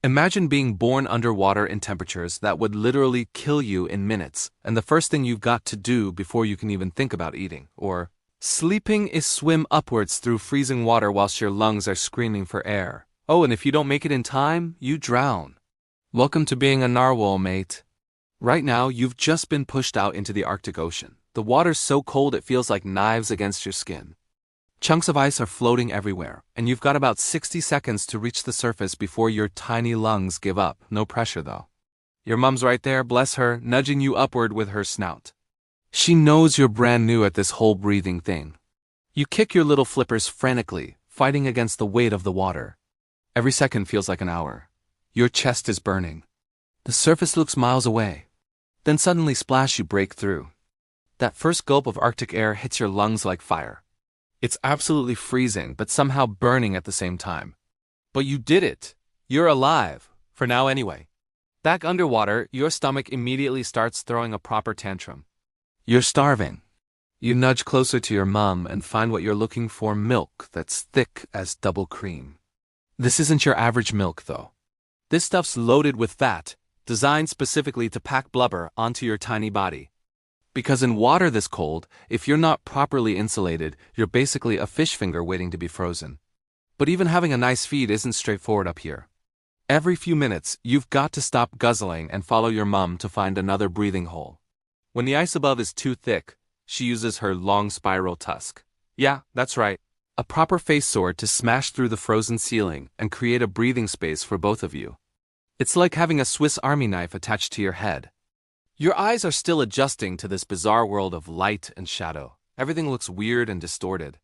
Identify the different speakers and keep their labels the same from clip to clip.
Speaker 1: Imagine being born underwater in temperatures that would literally kill you in minutes, and the first thing you've got to do before you can even think about eating or sleeping is swim upwards through freezing water whilst your lungs are screaming for air. Oh, and if you don't make it in time, you drown. Welcome to being a narwhal, mate. Right now, you've just been pushed out into the Arctic Ocean. The water's so cold it feels like knives against your skin. Chunks of ice are floating everywhere, and you've got about 60 seconds to reach the surface before your tiny lungs give up. No pressure, though. Your mom's right there, bless her, nudging you upward with her snout. She knows you're brand new at this whole breathing thing. You kick your little flippers frantically, fighting against the weight of the water. Every second feels like an hour. Your chest is burning. The surface looks miles away. Then suddenly, splash, you break through. That first gulp of Arctic air hits your lungs like fire. It's absolutely freezing, but somehow burning at the same time. But you did it. You're alive. For now anyway. Back underwater, your stomach immediately starts throwing a proper tantrum. You're starving. You nudge closer to your mom and find what you're looking for: milk that's thick as double cream. This isn't your average milk, though. This stuff's loaded with fat, designed specifically to pack blubber onto your tiny body. Because in water this cold, if you're not properly insulated, you're basically a fish finger waiting to be frozen. But even having a nice feed isn't straightforward up here. Every few minutes, you've got to stop guzzling and follow your mom to find another breathing hole. When the ice above is too thick, she uses her long spiral tusk. Yeah, that's right. A proper face sword to smash through the frozen ceiling and create a breathing space for both of you. It's like having a Swiss Army knife attached to your head. Your eyes are still adjusting to this bizarre world of light and shadow. Everything looks weird and distorted.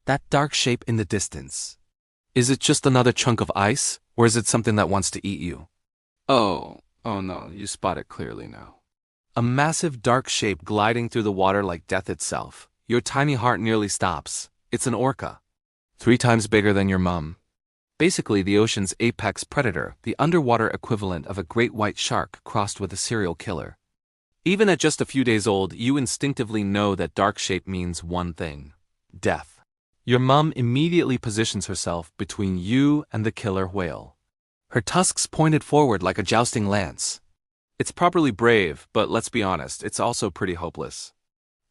Speaker 1: That dark shape in the distance. Is it just another chunk of ice, or is it something that wants to eat you? Oh no, you spot it clearly now. A massive dark shape gliding through the water like death itself. Your tiny heart nearly stops. It's an orca. 3 times bigger than your mum. Basically the ocean's apex predator, the underwater equivalent of a great white shark crossed with a serial killer. Even at just a few days old, you instinctively know that dark shape means one thing: death. Your mum immediately positions herself between you and the killer whale. Her tusks pointed forward like a jousting lance. It's properly brave, but let's be honest, it's also pretty hopeless.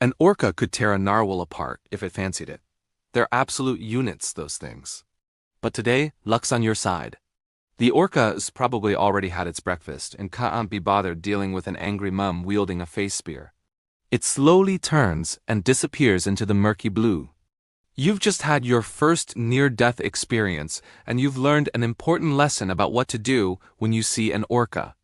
Speaker 1: An orca could tear a narwhal apart if it fancied it. They're absolute units, those things. But today, luck's on your side. The orca's probably already had its breakfast and can't be bothered dealing with an angry mum wielding a face spear. It slowly turns and disappears into the murky blue. You've just had your first near-death experience, and you've learned an important lesson about what to do when you see an orca.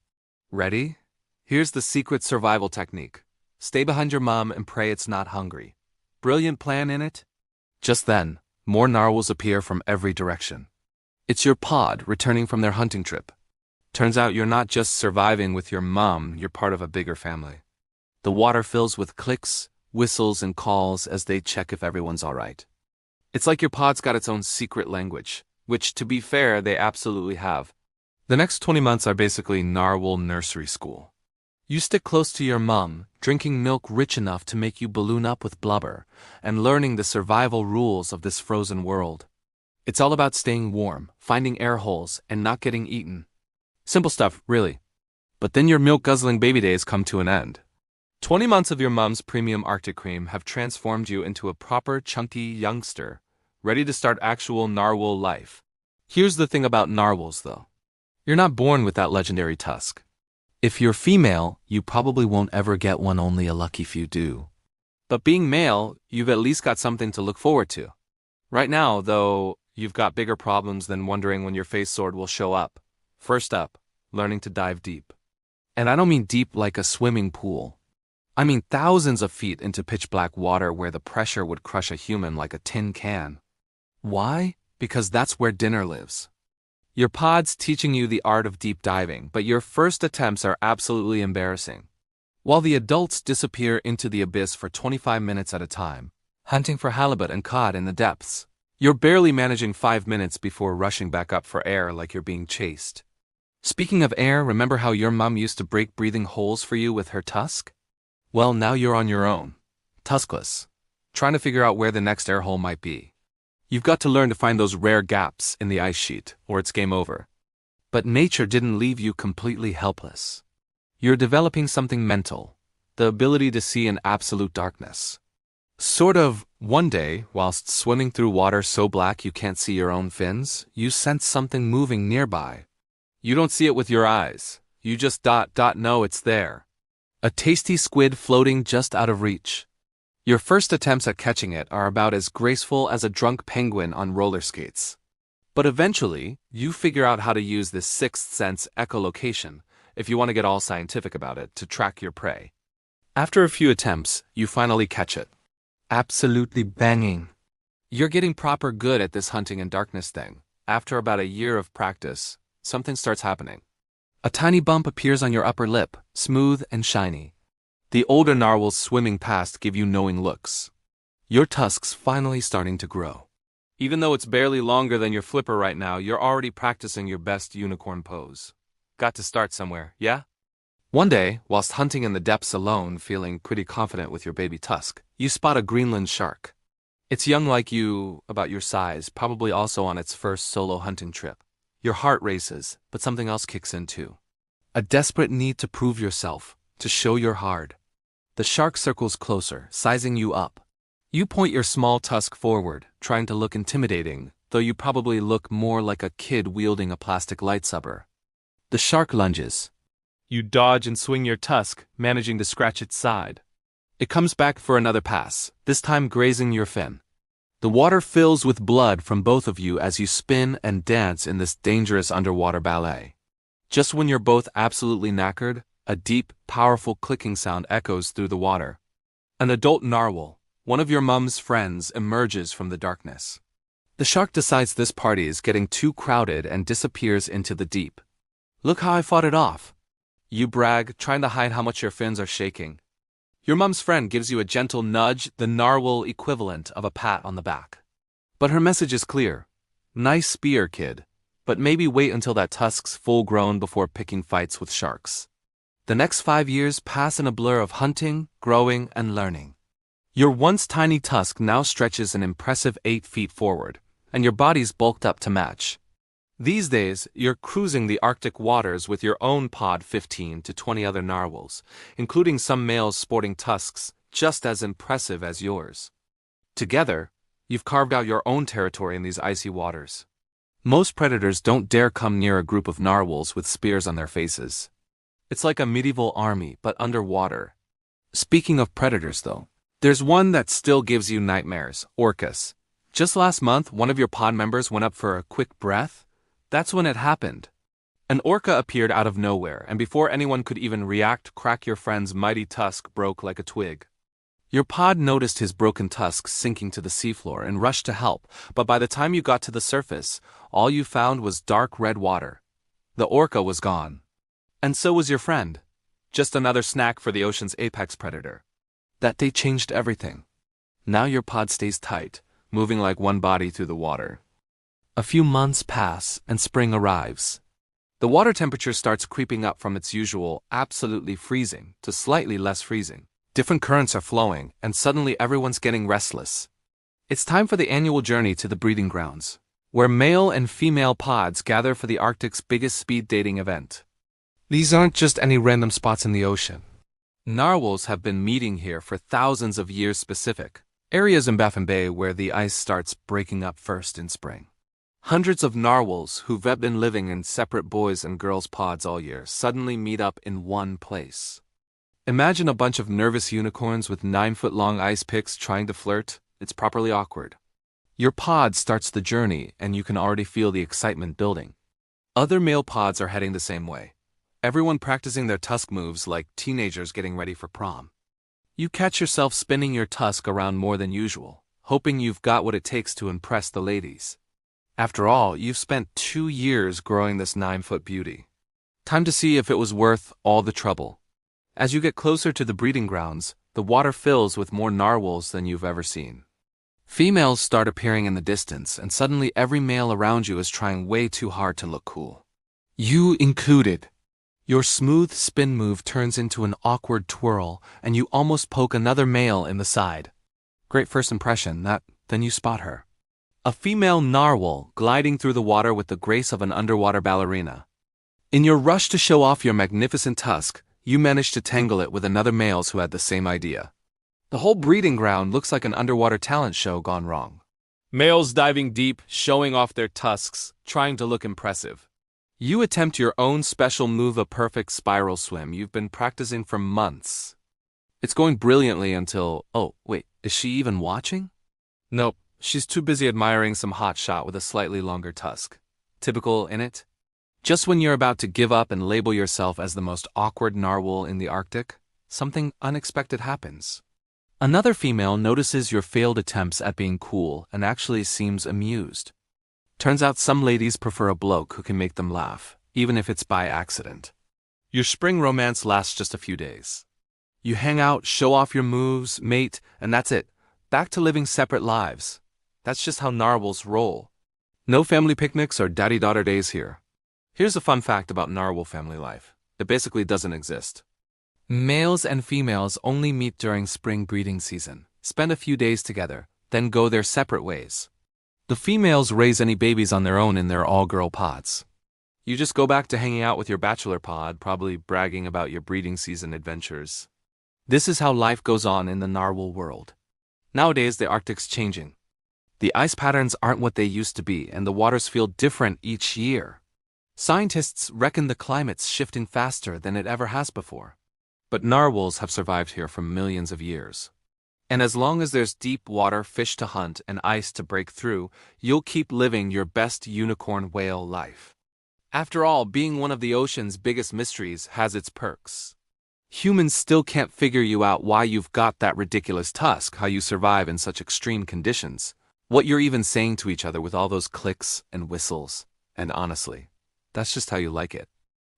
Speaker 1: Ready? Here's the secret survival technique. Stay behind your mom and pray it's not hungry. Brilliant plan, innit? Just then, more narwhals appear from every direction. It's your pod returning from their hunting trip. Turns out you're not just surviving with your mom, you're part of a bigger family. The water fills with clicks, whistles, and calls as they check if everyone's alright. It's like your pod's got its own secret language, which, to be fair, they absolutely have. The next 20 months are basically narwhal nursery school. You stick close to your mom, drinking milk rich enough to make you balloon up with blubber, and learning the survival rules of this frozen world. It's all about staying warm, finding air holes, and not getting eaten. Simple stuff, really. But then your milk-guzzling baby days come to an end. 20 months of your mom's premium Arctic cream have transformed you into a proper chunky youngster, ready to start actual narwhal life. Here's the thing about narwhals, though. You're not born with that legendary tusk. If you're female, you probably won't ever get one, only a lucky few do. But being male, you've at least got something to look forward to. Right now, though, you've got bigger problems than wondering when your face sword will show up. First up, learning to dive deep. And I don't mean deep like a swimming pool. I mean thousands of feet into pitch-black water where the pressure would crush a human like a tin can. Why? Because that's where dinner lives. Your pod's teaching you the art of deep diving, but your first attempts are absolutely embarrassing. While the adults disappear into the abyss for 25 minutes at a time, hunting for halibut and cod in the depths, you're barely managing 5 minutes before rushing back up for air like you're being chased. Speaking of air, remember how your mom used to break breathing holes for you with her tusk? Well, now you're on your own, tuskless, trying to figure out where the next air hole might be. You've got to learn to find those rare gaps in the ice sheet, or it's game over. But nature didn't leave you completely helpless. You're developing something mental, the ability to see in absolute darkness. Sort of, one day, whilst swimming through water so black you can't see your own fins, you sense something moving nearby. You don't see it with your eyes, you just know it's there. A tasty squid floating just out of reach. Your first attempts at catching it are about as graceful as a drunk penguin on roller skates. But eventually, you figure out how to use this sixth sense echolocation, if you want to get all scientific about it, to track your prey. After a few attempts, you finally catch it. Absolutely banging. You're getting proper good at this hunting in darkness thing. After about a year of practice, something starts happening. A tiny bump appears on your upper lip, smooth and shiny. The older narwhals swimming past give you knowing looks. Your tusks finally starting to grow. Even though it's barely longer than your flipper right now, you're already practicing your best unicorn pose. Got to start somewhere, yeah? One day, whilst hunting in the depths alone, feeling pretty confident with your baby tusk, you spot a Greenland shark. It's young like you, about your size, probably also on its first solo hunting trip. Your heart races, but something else kicks in too. A desperate need to prove yourself, to show you're hard. The shark circles closer, sizing you up. You point your small tusk forward, trying to look intimidating, though you probably look more like a kid wielding a plastic lightsaber. The shark lunges. You dodge and swing your tusk, managing to scratch its side. It comes back for another pass, this time grazing your fin. The water fills with blood from both of you as you spin and dance in this dangerous underwater ballet. Just when you're both absolutely knackered, a deep, powerful clicking sound echoes through the water. An adult narwhal, one of your mom's friends, emerges from the darkness. The shark decides this party is getting too crowded and disappears into the deep. Look how I fought it off. You brag, trying to hide how much your fins are shaking. Your mom's friend gives you a gentle nudge, the narwhal equivalent of a pat on the back. But her message is clear. Nice spear, kid, but maybe wait until that tusk's full grown before picking fights with sharks. The next 5 years pass in a blur of hunting, growing, and learning. Your once tiny tusk now stretches an impressive 8 feet forward, and your body's bulked up to match. These days, you're cruising the Arctic waters with your own pod 15 to 20 other narwhals, including some males sporting tusks just as impressive as yours. Together, you've carved out your own territory in these icy waters. Most predators don't dare come near a group of narwhals with spears on their faces. It's like a medieval army, but underwater. Speaking of predators, though, there's one that still gives you nightmares, orcas. Just last month, one of your pod members went up for a quick breath. That's when it happened. An orca appeared out of nowhere, and before anyone could even react, Crack your friend's mighty tusk broke like a twig. Your pod noticed his broken tusk sinking to the seafloor and rushed to help, but by the time you got to the surface, all you found was dark red water. The orca was gone. And so was your friend. Just another snack for the ocean's apex predator. That day changed everything. Now your pod stays tight, moving like one body through the water. A few months pass, and spring arrives. The water temperature starts creeping up from its usual absolutely freezing to slightly less freezing. Different currents are flowing, and suddenly everyone's getting restless. It's time for the annual journey to the breeding grounds, where male and female pods gather for the Arctic's biggest speed dating event. These aren't just any random spots in the ocean. Narwhals have been meeting here for thousands of years specific, areas in Baffin Bay where the ice starts breaking up first in spring. Hundreds of narwhals who've been living in separate boys and girls pods all year suddenly meet up in one place. Imagine a bunch of nervous unicorns with 9-foot-long ice picks trying to flirt. It's properly awkward. Your pod starts the journey, and you can already feel the excitement building. Other male pods are heading the same way. Everyone practicing their tusk moves like teenagers getting ready for prom. You catch yourself spinning your tusk around more than usual, hoping you've got what it takes to impress the ladies. After all, you've spent 2 years growing this 9-foot beauty. Time to see if it was worth all the trouble. As you get closer to the breeding grounds, the water fills with more narwhals than you've ever seen. Females start appearing in the distance, and suddenly every male around you is trying way too hard to look cool. You included. Your smooth spin move turns into an awkward twirl, and you almost poke another male in the side. Great first impression, then you spot her. A female narwhal gliding through the water with the grace of an underwater ballerina. In your rush to show off your magnificent tusk, you manage to tangle it with another males who had the same idea. The whole breeding ground looks like an underwater talent show gone wrong. Males diving deep, showing off their tusks, trying to look impressive. You attempt your own special move, a perfect spiral swim you've been practicing for months. It's going brilliantly until, oh, wait, is she even watching? Nope, she's too busy admiring some hot shot with a slightly longer tusk. Typical, innit? Just when you're about to give up and label yourself as the most awkward narwhal in the Arctic, something unexpected happens. Another female notices your failed attempts at being cool and actually seems amused. Turns out some ladies prefer a bloke who can make them laugh, even if it's by accident. Your spring romance lasts just a few days. You hang out, show off your moves, mate, and that's it. Back to living separate lives. That's just how narwhals roll. No family picnics or daddy-daughter days here. Here's a fun fact about narwhal family life. It basically doesn't exist. Males and females only meet during spring breeding season, spend a few days together, then go their separate ways. The females raise any babies on their own in their all-girl pods. You just go back to hanging out with your bachelor pod, probably bragging about your breeding season adventures. This is how life goes on in the narwhal world. Nowadays, the Arctic's changing. The ice patterns aren't what they used to be, and the waters feel different each year. Scientists reckon the climate's shifting faster than it ever has before. But narwhals have survived here for millions of years. And as long as there's deep water, fish to hunt, and ice to break through, you'll keep living your best unicorn whale life. After all, being one of the ocean's biggest mysteries has its perks. Humans still can't figure you out why you've got that ridiculous tusk, how you survive in such extreme conditions, what you're even saying to each other with all those clicks and whistles. And honestly, that's just how you like it.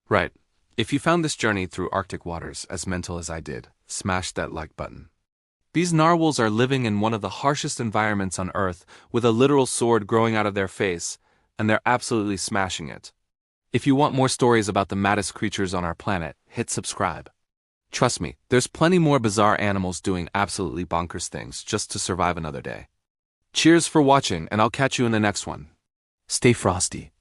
Speaker 1: Right. If you found this journey through Arctic waters as mental as I did, smash that like button. These narwhals are living in one of the harshest environments on Earth with a literal sword growing out of their face, and they're absolutely smashing it. If you want more stories about the maddest creatures on our planet, hit subscribe. Trust me, there's plenty more bizarre animals doing absolutely bonkers things just to survive another day. Cheers for watching, and I'll catch you in the next one. Stay frosty.